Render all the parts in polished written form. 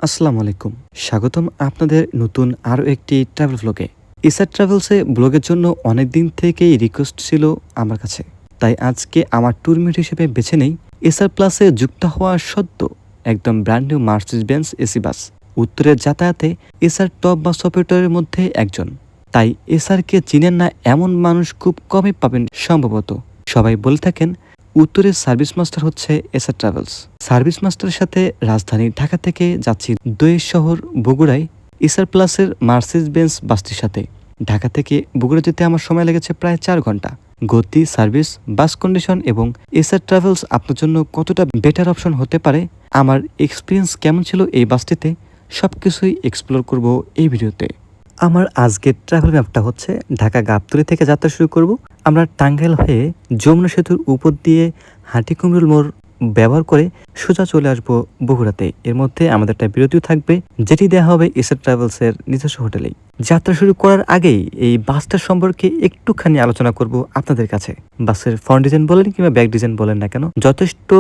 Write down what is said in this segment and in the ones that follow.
আসসালামু আলাইকুম। স্বাগতম আপনাদের নতুন আরও একটি ট্রাভেল ব্লগে। এসআর ট্রাভেলসে ব্লগের জন্য অনেক দিন থেকেই রিকোয়েস্ট ছিল আমার কাছে। তাই আজকে আমার ট্যুরমেট হিসেবে বেছে নেই এসআর প্লাসে যুক্ত হওয়া সদ্য একদম brand new Mercedes Benz AC bus. উত্তরের যাতায়াতে এসআর টপ বাস অপারেটরের মধ্যে একজন। তাই এসআরকে চিনেন না এমন মানুষ খুব কমই পাবেন সম্ভবত। সবাই বলে থাকেন উত্তরের সার্ভিস মাস্টার হচ্ছে এসআর ট্রাভেলস। সার্ভিস মাস্টারের সাথে রাজধানী ঢাকা থেকে যাচ্ছি দোয়ের শহর বগুড়ায় এসআর প্লাসের মার্সিডিজ বেঞ্জ বাসটির সাথে। ঢাকা থেকে বগুড়া যেতে আমার সময় লেগেছে প্রায় 4 ঘন্টা। গতি, সার্ভিস, বাস কন্ডিশন এবং এসআর ট্রাভেলস আপনার জন্য কতটা বেটার অপশন হতে পারে, আমার এক্সপিরিয়েন্স কেমন ছিল এই বাসটিতে, সবকিছুই এক্সপ্লোর করব এই ভিডিওতে। আমার আজকের ট্রাভেল ম্যাপটা হচ্ছে ঢাকা গাবতলী থেকে যাত্রা শুরু করব। আমরা টাঙ্গাইল হয়ে যমুনা সেতুর উপর দিয়ে হাটিকুমরুল মোড় ব্যবহার করে সোজা চলে আসবো বগুড়াতে। এর মধ্যে আমাদের একটা বিরতিও থাকবে, যেটি দেওয়া হবে এসআর ট্রাভেলসের নিজস্ব হোটেলেই। যাত্রা শুরু করার আগেই এই বাসটার সম্পর্কে একটুখানি আলোচনা করব আপনাদের কাছে। বাসের ফ্রন্ট ডিজাইন বলেন কিংবা ব্যাক ডিজাইন বলেন না কেন, যথেষ্ট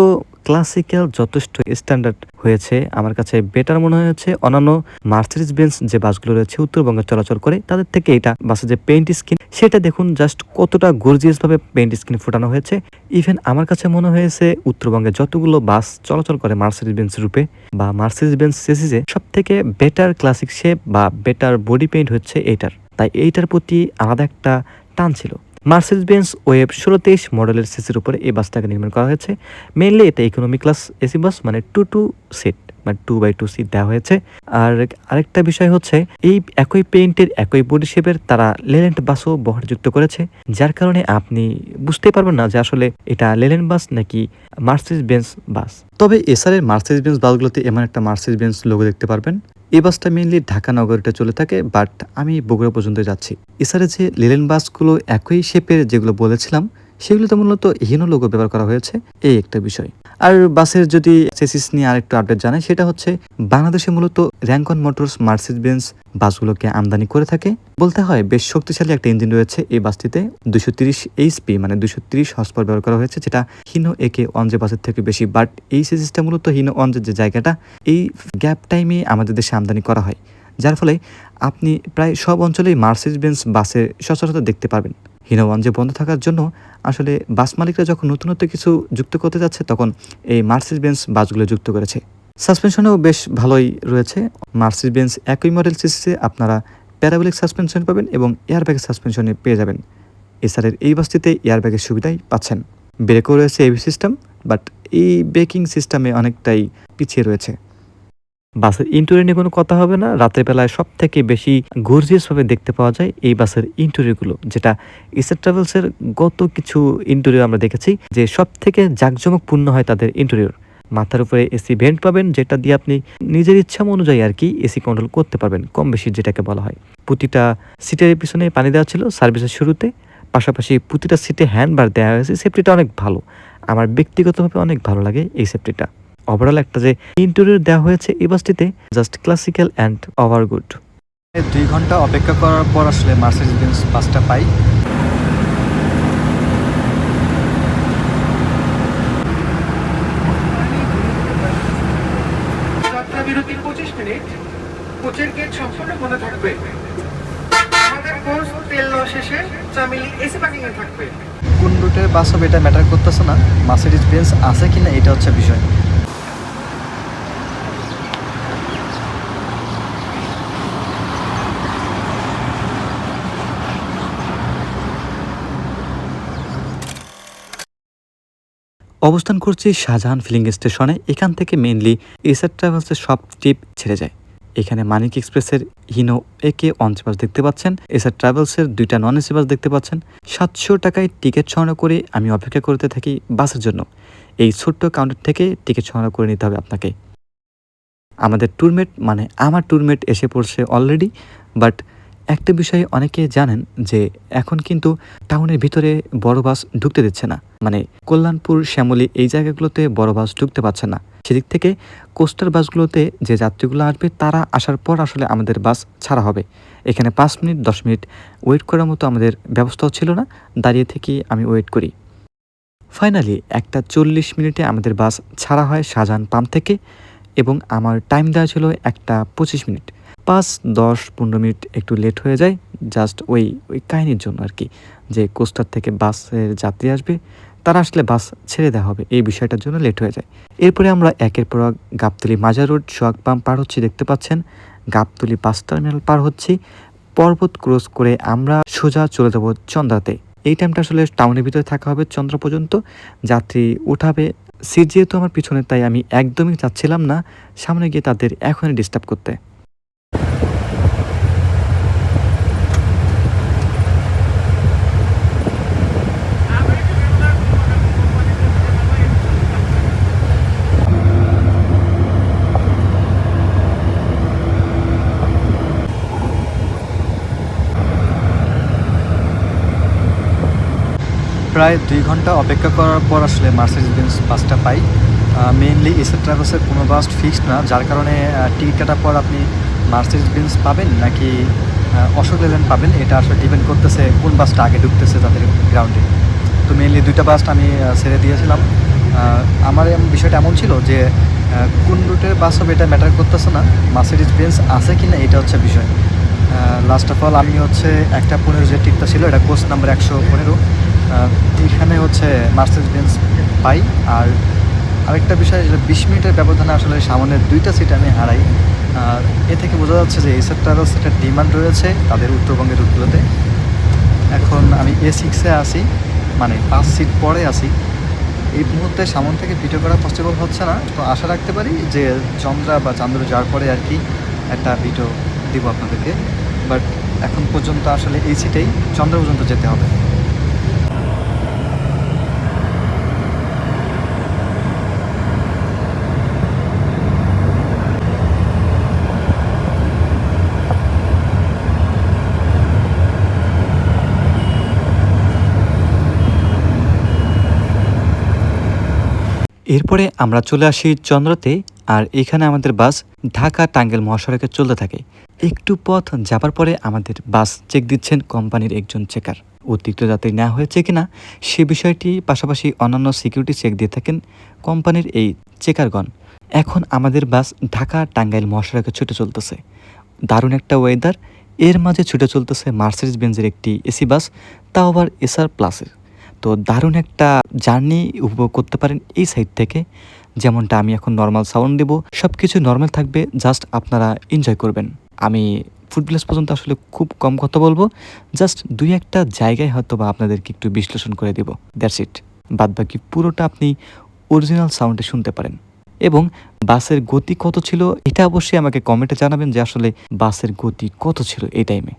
ক্লাসিক্যাল, যথেষ্ট স্ট্যান্ডার্ড হয়েছে। আমার কাছে বেটার মনে হয়েছে অন্যান্য মার্সিডিজ বেঞ্জ যে বাসগুলো রয়েছে উত্তরবঙ্গে চলাচল করে তাদের থেকে। এটা বাসের যে পেইন্ট স্কিন সেটা দেখুন, জাস্ট কতটা গর্জিয়াস ভাবে পেইন্ট স্কিন ফোটানো হয়েছে। ইভেন আমার কাছে মনে হয়েছে উত্তরবঙ্গে যতগুলো বাস চলাচল করে মার্সিডিজ বেঞ্জ রূপে বা মার্সিডিজ বেঞ্জ চেসিসে, সব থেকে বেটার ক্লাসিক শেপ বা বেটার বডি পেইন্ট হচ্ছে এইটার। তাই এইটার প্রতি আলাদা একটা টান ছিল। মার্সিডিজ বেঞ্জ ওয়েব 1623 মডেলের সিসির উপরে এই বাসটাকে নির্মাণ করা হয়েছে। মেইনলি এটা ইকোনমি ক্লাস এসি বাস, মানে 2 সিট, মানে 2x2 সিট দেওয়া হয়েছে। আর আরেকটা বিষয় হচ্ছে এই একই পেইন্টের একই বডি শেপের তারা লেল্যান্ড বাসও বহরযুক্ত করেছে, যার কারণে আপনি বুঝতে পারবেন না যে আসলে এটা লেল্যান্ড বাস নাকি মার্সিডিজ বেঞ্জ বাস। তবে এসআর এর মার্সিডিজ বেঞ্জ বাসগুলোতে এমন একটা মার্সিডিজ বেঞ্জ লোগো দেখতে পারবেন। এই বাসটা মেইনলি ঢাকা নগরীতে চলে থাকে, বাট আমি বগুড়া পর্যন্ত যাচ্ছি। এছাড়া যে লেলেন বাসগুলো একই শেপের যেগুলো বলেছিলাম সেগুলোতে মূলত হিনো লোগো ব্যবহার করা হয়েছে, এই একটা বিষয়। আর বাসের যদি চেসিস নিয়ে আরেকটু আপডেট জানাই, সেটা হচ্ছে বাংলাদেশে মূলত র্যাঙ্কন মোটরস মার্সিডিজ বেঞ্জ বাসগুলোকে আমদানি করে থাকে। বলতে হয় বেশ শক্তিশালী একটা ইঞ্জিন রয়েছে এই বাসটিতে। 230 এইচপি মানে 230 হর্স পাওয়ার ব্যবহার করা হয়েছে, যেটা হিনো একে অনজে বাসের থেকে বেশি। বাট এই চেসিসটা মূলত হিনো অনজের যে জায়গাটা, এই গ্যাপ টাইমে আমাদের দেশে আমদানি করা হয়, যার ফলে আপনি প্রায় সব অঞ্চলেই মার্সিডিজ বেঞ্জ বাসে সচরাচর দেখতে পাবেন। হিনো ওয়ানজে বন্ধ থাকার জন্য আসলে বাস মালিকরা যখন নতুনত্ব কিছু যুক্ত করতে যাচ্ছে তখন এই মার্সিডিজ বেঞ্জ বাসগুলো যুক্ত করেছে। সাসপেনশনেও বেশ ভালোই রয়েছে। মার্সিডিজ বেঞ্জ একই মডেল সিসিতে আপনারা প্যারাবোলিক সাসপেনশন পাবেন এবং এয়ারব্যাগের সাসপেনশনে পেয়ে যাবেন। এসআরের এই বাসটিতে এয়ারব্যাগের সুবিধাই পাচ্ছেন। ব্রেকও রয়েছে এভি সিস্টেম, বাট এই ব্রেকিং সিস্টেমে অনেকটাই পিছিয়ে রয়েছে। বাসের ইন্টেরিয়র নিয়ে কোনো কথা হবে না। রাতের বেলায় সব থেকে বেশি গর্জিয়াস ভাবে দেখতে পাওয়া যায় এই বাসের ইন্টেরিয়রগুলো, যেটা এসআর ট্রাভেলসের গত কিছু ইন্টেরিয়র আমরা দেখেছি যে সব থেকে জাঁকজমকপূর্ণ হয় তাদের ইন্টেরিয়র। মাথার উপরে এসি ভেন্ট পাবেন, যেটা দিয়ে আপনি নিজের ইচ্ছা অনুযায়ী আর কি এসি কন্ট্রোল করতে পারবেন, কম বেশি যেটাকে বলা হয়। প্রতিটা সিটের পিছনে পানি দেওয়া ছিল সার্ভিসের শুরুতে, পাশাপাশি প্রতিটা সিটে হ্যান্ডবার দেওয়া হয়েছে। সেফটিটা অনেক ভালো, আমার ব্যক্তিগতভাবে অনেক ভালো লাগে এই সেফটিটা। ওভারঅল একটা যে ইন্টেরিয়র দেওয়া হয়েছে এই বাসটিতে, just classical and over good. 2 ঘন্টা অপেক্ষা করার পর আসলে মার্সিডিজ বেঞ্জ বাসটা পাই। যাত্রা বিরতির 25 মিনিট, কোচের গেট সম্পূর্ণ বন্ধ থাকবে। আমাদের কোচ তেল দেওয়া শেষে চামিলি এসি পার্কিং এ থাকবে। কোন রুটের বাস হবে এটা ম্যাটার করতেছে না, মার্সিডিজ বেঞ্জ আছে কিনা এটা হচ্ছে বিষয়। অবস্থান করছি শাহজাহান ফিলিং স্টেশনে। এখান থেকে মেইনলি এসআর ট্রাভেলসের সব ট্রিপ ছেড়ে যায়। এখানে মানিক এক্সপ্রেসের হিনো একে অঞ্চ বাস দেখতে পাচ্ছেন, এসআর ট্রাভেলসের 2টা নন এসি বাস দেখতে পাচ্ছেন। 700 টাকায় টিকিট সংগ্রহ করে আমি অপেক্ষা করতে থাকি বাসের জন্য। এই ছোট্ট কাউন্টার থেকে টিকিট সংগ্রহ করে নিতে হবে আপনাকে। আমাদের ট্যুরমেট মানে আমার ট্যুরমেট এসে পড়ছে অলরেডি। বাট একটা বিষয়ে অনেকে জানেন যে এখন কিন্তু টাউনের ভিতরে বড় বাস ঢুকতে দিচ্ছে না, মানে কল্যাণপুর, শ্যামলী এই জায়গাগুলোতে বড় বাস ঢুকতে পারছে না। সেদিক থেকে কোস্টার বাসগুলোতে যে যাত্রীগুলো আসবে তারা আসার পর আসলে আমাদের বাস ছাড়া হবে। এখানে 5 মিনিট 10 মিনিট ওয়েট করার মতো আমাদের ব্যবস্থাও ছিল না, দাঁড়িয়ে থেকে আমি ওয়েট করি। ফাইনালি একটা 40 মিনিটে আমাদের বাস ছাড়া হয় শাহজাহান পাম্প থেকে। এবং আমার টাইম দেওয়া ছিল 1:25। 5, 10, 15 মিনিট একটু লেট হয়ে যায় জাস্ট ওই কাহিনীর জন্য আর কি, যে কোস্টার থেকে বাসের যাত্রী আসবে, তারা আসলে বাস ছেড়ে দেওয়া হবে, এই বিষয়টার জন্য লেট হয়ে যায়। এরপরে আমরা একের পর এক গাবতলী মাজার রোড, সোহাগ পাম্প পার হচ্ছি, দেখতে পাচ্ছেন গাবতলী বাস টার্মিনাল পার হচ্ছি। পর্বত ক্রস করে আমরা সোজা চলে যাব চন্দ্রাতে। এই টাইমটা আসলে টাউনের ভিতরে থাকা হবে চন্দ্রা পর্যন্ত, যাত্রী উঠাবে। সিট যেহেতু আমার পিছনে, তাই আমি একদমই চাচ্ছিলাম না সামনে গিয়ে তাদের এখনই ডিস্টার্ব করতে। প্রায় 2 ঘন্টা অপেক্ষা করার পর আসলে মার্সিডিজ বেঞ্জ বাসটা পাই। মেইনলি এসআর ট্রাভেলসের কোনো বাস ফিক্সড না, যার কারণে টিকিট কাটার পর আপনি মার্সিডিজ বেঞ্জ পাবেন নাকি অশোক লেল্যান্ড পাবেন, এটা আসলে ডিপেন্ড করতেছে কোন বাসটা আগে ঢুকতেছে তাদের গ্রাউন্ডে। তো মেইনলি 2টা বাস আমি ছেড়ে দিয়েছিলাম। আমার বিষয়টা এমন ছিল যে কোন রুটের বাস হবে এটা ম্যাটার করতেছে না, মার্সিডিজ বেঞ্জ আছে কি না এটা হচ্ছে বিষয়। লাস্ট অফ অল আমি হচ্ছে 1:15 যে টিকিটটা ছিল, এটা কোচ নাম্বার 115। এখানে হচ্ছে মার্সিডিজ বেঞ্জ পাই। আর আরেকটা বিষয়, যেটা 20 মিনিটের ব্যবধানে আসলে সামনের 2টা সিট আমি হারাই। আর এ থেকে বোঝা যাচ্ছে যে এসআর ট্রাভেলস একটা ডিমান্ড রয়েছে তাদের উত্তরবঙ্গের রুটগুলোতে। এখন আমি A6-এ আসি, মানে 5 সিট পরে আসি। এই মুহূর্তে সামন থেকে ভিডিও করা পসিবল হচ্ছে না, তো আশা রাখতে পারি যে চন্দ্রা বা চান্দুরে যাওয়ার পরে আর কি একটা ভিডিও দিব আপনাদেরকে। বাট এখন পর্যন্ত আসলে এই সিটেই চন্দ্রা পর্যন্ত যেতে হবে। এরপরে আমরা চলে আসি চন্দ্রতে। আর এখানে আমাদের বাস ঢাকা টাঙ্গাইল মহাসড়কে চলতে থাকে। একটু পথ যাবার পরে আমাদের বাস চেক দিচ্ছেন কোম্পানির একজন চেকার। অতিরিক্ত যাত্রী নেওয়া হয়েছে কিনা সে বিষয়টি, পাশাপাশি অন্যান্য সিকিউরিটি চেক দিয়ে থাকেন কোম্পানির এই চেকারগণ। এখন আমাদের বাস ঢাকা টাঙ্গাইল মহাসড়কে ছুটে চলতেছে। দারুণ একটা ওয়েদার, এর মাঝে ছুটে চলতেছে মার্সিডিজ বেঞ্জের একটি এসি বাস, তাও আবার এসআর প্লাসের। তো দারুণ একটা জার্নি উপভোগ করতে পারেন এই সাইড থেকে। যেমনটা আমি এখন নর্মাল সাউন্ড দেব, সব কিছু নর্মাল থাকবে, জাস্ট আপনারা এনজয় করবেন। আমি ফুটপ্লেস পর্যন্ত আসলে খুব কম কথা বলবো, জাস্ট 2-1টা জায়গায় হয়তো বা আপনাদেরকে একটু বিশ্লেষণ করে দেব, দ্যাটস ইট। বাদবাকি পুরোটা আপনি অরিজিনাল সাউন্ডে শুনতে পারেন। এবং বাসের গতি কত ছিল এটা অবশ্যই আমাকে কমেন্টে জানাবেন, যে আসলে বাসের গতি কত ছিল এই টাইমে।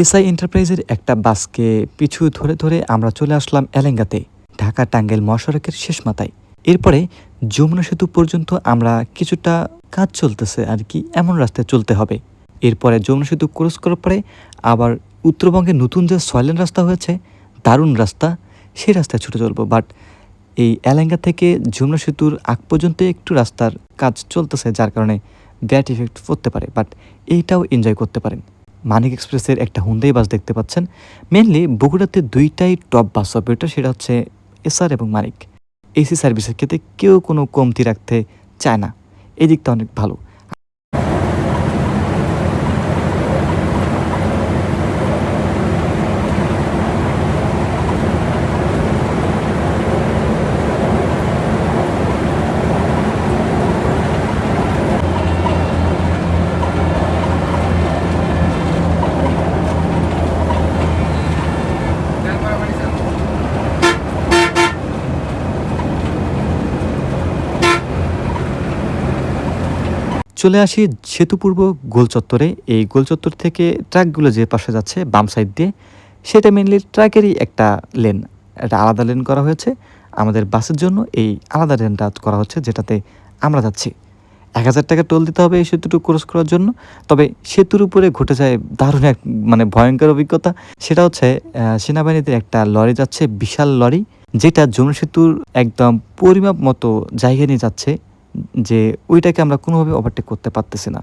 এসআই এন্টারপ্রাইজের একটা বাসকে পিছু ধরে ধরে আমরা চলে আসলাম এলেঙ্গাতে, ঢাকা টাঙ্গাইল মহাসড়কের শেষ মাথায়। এরপরে যমুনা সেতু পর্যন্ত আমরা কিছুটা কাজ চলতেছে আর কি, এমন রাস্তায় চলতে হবে। এরপরে যমুনা সেতু ক্রস করার পরে আবার উত্তরবঙ্গে নতুন যে সয়লেন রাস্তা হয়েছে, দারুণ রাস্তা, সেই রাস্তায় ছুটে চলবো। বাট এই এলেঙ্গা থেকে যমুনা সেতুর আগ পর্যন্ত একটু রাস্তার কাজ চলতেছে, যার কারণে ব্যাড ইফেক্ট পড়তে পারে, বাট এইটাও এনজয় করতে পারেন। মানিক এক্সপ্রেসের একটা হুন্দাই বাস দেখতে পাচ্ছেন। মেনলি বগুড়াতে দুইটাই টপ বাস অপারেটর, সেটা হচ্ছে এসআর এবং মানিক। এসি সার্ভিসের ক্ষেত্রে কেউ কোনো কমতি রাখতে চায় না, এই দিকটা অনেক ভালো। চলে আসি সেতুপূর্ব গোল চত্বরে। এই গোল চত্বর থেকে ট্রাকগুলো যে পাশে যাচ্ছে বাম সাইড দিয়ে, সেটা মেনলি ট্রাকেরই একটা লেন, এটা আলাদা লেন করা হয়েছে। আমাদের বাসের জন্য এই আলাদা লেনটা করা হচ্ছে, যেটাতে আমরা যাচ্ছি। ১,০০০ টাকা টোল দিতে হবে এই সেতুটুকু ক্রস করার জন্য। তবে সেতুর উপরে ঘটে যায় দারুণ এক ভয়ঙ্কর অভিজ্ঞতা। সেটা হচ্ছে সেনাবাহিনীদের একটা লরি যাচ্ছে, বিশাল লরি, যেটা যমুনা সেতুর একদম পরিমাপ মতো জায়গা নিয়ে যাচ্ছে, যে ওইটাকে আমরা কোনোভাবে ওভারটেক করতে পারতেছি না।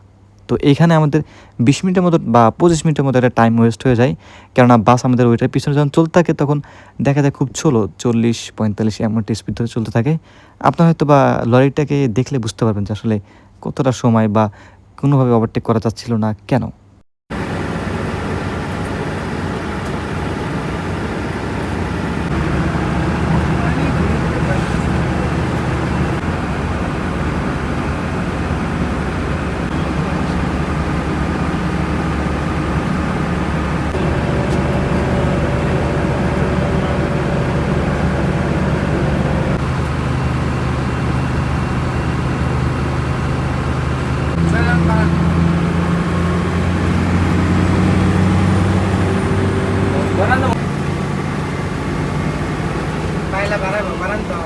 তো এইখানে আমাদের ২০ মিনিটের মতো বা ২৫ মিনিটের মতো একটা টাইম ওয়েস্ট হয়ে যায়, কেননা বাস আমাদের ওইটার পিছনে যখন চলতে থাকে তখন দেখা যায় খুব স্লো, ৪০-৪৫ এমন স্পিড ধরে চলতে থাকে। আপনার হয়তো বা লরিটাকে দেখলে বুঝতে পারবেন যে আসলে কতটা সময় বা কোনোভাবে ওভারটেক করা যাচ্ছিল না কেন। Baila baran to.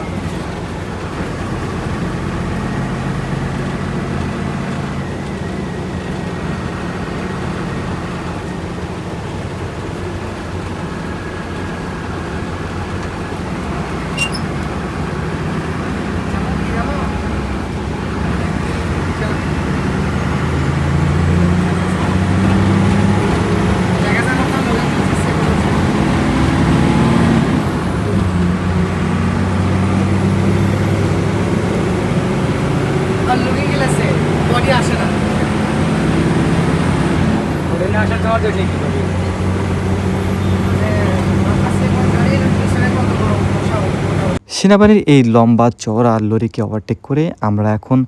সেনাবাহিনীর এই লম্বা চওড়া লরিকে ওভারটেক করে আমরা এখন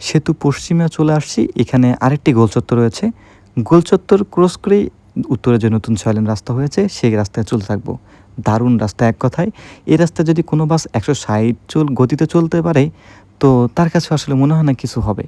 সেতু পশ্চিমে চলে আসছি। এখানে আরেকটি গোলচত্বর রয়েছে, গোলচত্বর ক্রস করেই উত্তরে যে নতুন ছয়লেন রাস্তা হয়েছে সেই রাস্তায় চলতে থাকবো। দারুণ রাস্তা এক কথায়। এই রাস্তায় যদি কোনো বাস ১৬০ গতিতে চলতে পারে, তো তার কাছে আসলে মনে হয় না কিছু হবে।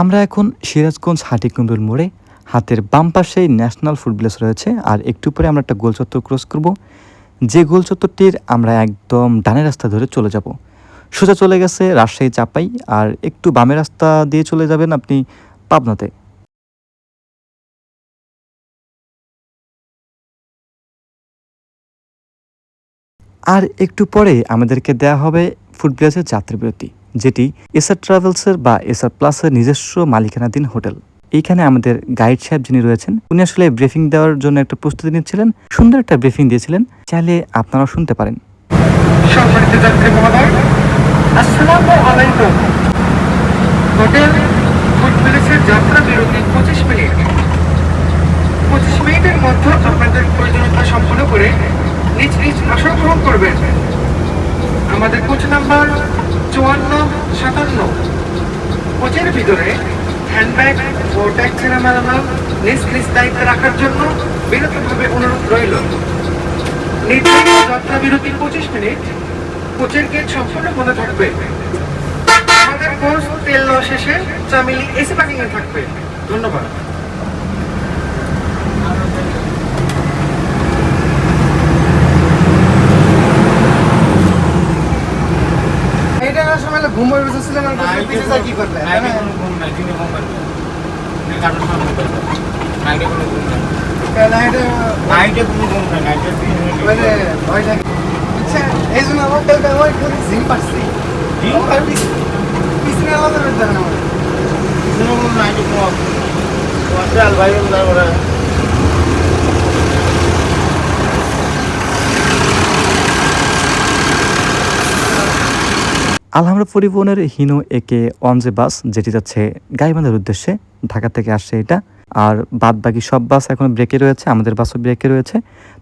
আমরা এখন সিরাজগঞ্জ হাটিকুমরুল মোড়ে, হাতের বাম পাশেই ন্যাশনাল ফুড ভিলেজ রয়েছে, আর একটু পরে আমরা একটা গোল চত্বর ক্রস করব। যে গোল চত্বরটির আমরা একদম ডানের রাস্তা ধরে চলে যাব। সোজা চলে গেছে রাজশাহী চাপাই, আর একটু বামের রাস্তা দিয়ে চলে যাবেন আপনি পাবনাতে। আর একটু পরে আমাদেরকে দেয়া হবে ফুড ভিলেজের যাত্রীবিরতি, যেটি এসআর ট্রাভেলসের বা এসআর প্লাসের নিজস্ব মালিকানাধীন হোটেল। এইখানে আমাদের গাইড সাহেব যিনি রয়েছেন, উনি আসলে ব্রিফিং দেওয়ার জন্য একটা প্রস্তুতি নিচ্ছিলেন, সুন্দর একটা ব্রিফিং দিয়েছিলেন, চাইলে আপনারা শুনতে পারেন। সম্মানিত যাত্রী মহোদয়, আসসালামু আলাইকুম। হোটেল ফুড ভিলেজের যাত্রা বিরতি 25 মিনিট। 25 মিনিটের মধ্যে আপনাদের প্রয়োজনীয়তা সম্পন্ন করে নিজ নিজ আসন গ্রহণ করবেন। আমাদের কোচ নাম্বার 5457। কোচের ভিতরে হ্যান্ডব্যাগ ও ট্যাগ ছেঁড়া মালামাল নিজ নিজ দায়িত্বে রাখার জন্য বিনীতভাবে অনুরোধ রইল। নির্ধারিত যাত্রা বিরতি 25 মিনিট। কোচের গেট সম্পূর্ণ বন্ধ থাকবে। আমাদের কোচ তেল দেওয়া শেষে চামিলি এসি পার্কিং এ থাকবে। ধন্যবাদ। এটা সময় ঘুমের বিষয় ছিল না, পিছে যা কি করবে নাইটে কোনো ঘুম নাই, দিনে ঘুম পারবে কাটার সময় ঘুম পারবে, নাইটে কোনো ঘুম নাই, নাইটে কোনো ঘুম নাই, নাইটে বলে ভয় থাকে। আচ্ছা, এই জন্য আমার কালকে আমার একটু জিম পাচ্ছি, দিন পারবি পিছনে আলাদা করতে হবে আমার। কোনো কোনো নাইটে কোনো চাল ভাই তারপরে আলহামরা পরিবহনের হিনো একে অনজে বাস, যেটি যাচ্ছে গাইবান্ধার উদ্দেশ্যে, ঢাকা থেকে আসছে এটা। আর বাদ বাকি সব বাস এখন ব্রেকে রয়েছে, আমাদের বাসও ব্রেকে রয়েছে।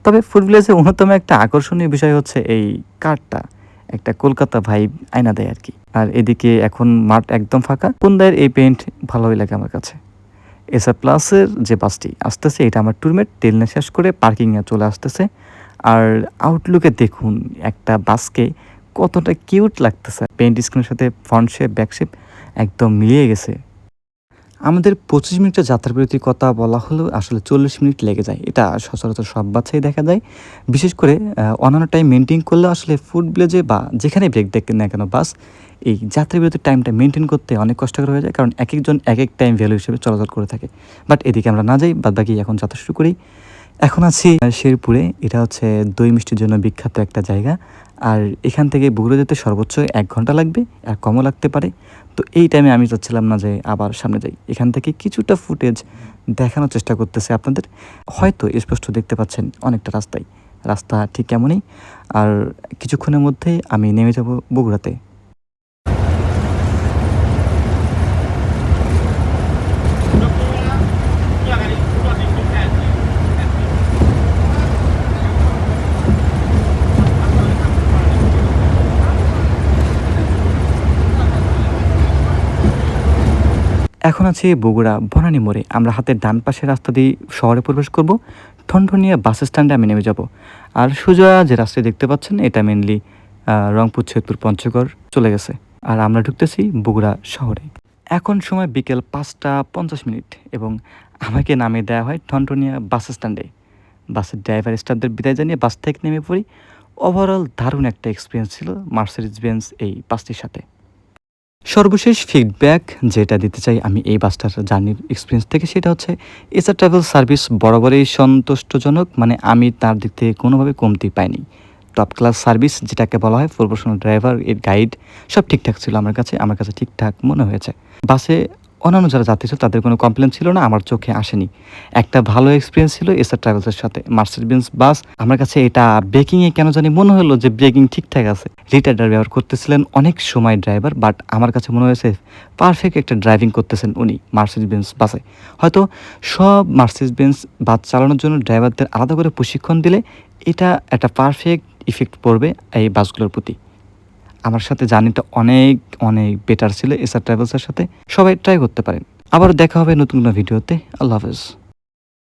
তবে ফুড ভিলেজের অন্যতম একটা আকর্ষণীয় বিষয় হচ্ছে এই কারটা, একটা কলকাতা ভাইব আয়না দেয় আর কি। আর এদিকে এখন মাঠ একদম ফাঁকা। কোন্দায়ের এই পেইন্ট ভালোই লাগে আমার কাছে। এসআর প্লাসের যে বাসটি আসতেছে, এটা আমার ট্যুরমেট টেলনে শেষ করে পার্কিংয়ে চলে আসতেছে। আর আউটলুকে দেখুন একটা বাসকে কতটা কিউট লাগতেছে, পেইন্ট স্ক্রিনের সাথে ফ্রন্ট শেপ ব্যাক শেপ একদম মিলিয়ে গেছে। আমাদের 25 মিনিটের যাত্রাবিরতির কথা বলা হলেও আসলে 40 মিনিট লেগে যায়, এটা সচরাচর সব বাচ্চাই দেখা যায়। বিশেষ করে অন্যান্য টাইম মেনটেন করলে আসলে ফুড ভিলেজে বা যেখানে ব্রেক দেখতে না কেন বাস, এই যাত্রাবিরতির টাইমটা মেনটেন করতে অনেক কষ্টকর হয়ে যায়, কারণ এক একজন এক এক টাইম ভ্যালু হিসেবে চলাচল করে থাকে। বাট এদিকে আমরা না যাই, বাদ বাকি এখন যাত্রা শুরু করি। এখন আছি শেরপুরে, এটা হচ্ছে দই মিষ্টির জন্য বিখ্যাত একটা জায়গা। আর এখান থেকে বগুড়া যেতে সর্বোচ্চ 1 ঘন্টা লাগবে, আর কমও লাগতে পারে। তো এই টাইমে আমি চাচ্ছিলাম না যে আবার সামনে যাই, এখান থেকে কিছুটা ফুটেজ দেখানোর চেষ্টা করতেছে আপনাদের। হয়তো স্পষ্ট দেখতে পাচ্ছেন অনেকটা রাস্তা ঠিক কেমনই। আর কিছুক্ষণের মধ্যে আমি নেমে যাব বগুড়াতে। এখন আছি বগুড়া বনানী মোড়ে। আমরা হাতের ডান পাশের রাস্তা দিয়ে শহরে প্রবেশ করব। ঠনঠনিয়া বাস স্ট্যান্ডে আমি নেমে যাব। আর সোজা যে রাস্তায় দেখতে পাচ্ছেন, এটা মেনলি রংপুর, ছেদপুর, পঞ্চগড় চলে গেছে। আর আমরা ঢুকতেছি বগুড়া শহরে। এখন সময় বিকেল 5টা 50 এবং আমাকে নামিয়ে দেওয়া হয় ঠনঠনিয়া বাস স্ট্যান্ডে। বাসের ড্রাইভার স্টাফদের বিদায় জানিয়ে বাস থেকে নেমে পড়ি। ওভারঅল দারুণ একটা এক্সপিরিয়েন্স ছিল মার্সিডিজ বেঞ্জ এই বাসটির সাথে। সর্বশেষ ফিডব্যাক যেটা দিতে চাই আমি এই বাসটার জার্নির এক্সপিরিয়েন্স থেকে, সেটা হচ্ছে এসআর ট্রাভেল সার্ভিস বরাবরই সন্তুষ্টজনক, মানে আমি তার দিক থেকে কোনোভাবে কমতি পাইনি। টপ ক্লাস সার্ভিস যেটাকে বলা হয়, প্রফেশনাল ড্রাইভার, এর গাইড সব ঠিকঠাক ছিল আমার কাছে ঠিকঠাক মনে হয়েছে। বাসে অন্যান্য যারা যাত্রী ছিল তাদের কোনো কমপ্লেন ছিল না, আমার চোখে আসেনি। একটা ভালো এক্সপিরিয়েন্স ছিল এসআর ট্রাভেলসের সাথে। মার্সিডিজ বেঞ্জ বাস আমার কাছে এটা ব্রেকিংয়ে কেন জানি মনে হলো যে ব্রেকিং ঠিকঠাক আছে। রিটার্ডার ব্যবহার করতেছিলেন অনেক সময় ড্রাইভার, বাট আমার কাছে মনে হয়েছে পারফেক্ট একটা ড্রাইভিং করতেছেন উনি মার্সিডিজ বেঞ্জ বাসে। হয়তো সব মার্সিডিজ বেঞ্জ বাস চালানোর জন্য ড্রাইভারদের আলাদা করে প্রশিক্ষণ দিলে এটা একটা পারফেক্ট ইফেক্ট পড়বে এই বাসগুলোর প্রতি। আমার সাথে জার্নিটা অনেক বেটার ছিল এসআর ট্রাভেলসের সাথে। সবাই ট্রাই করতে পারেন। আবার দেখা হবে নতুন কোনো ভিডিওতে। আল্লাহ হাফেজ।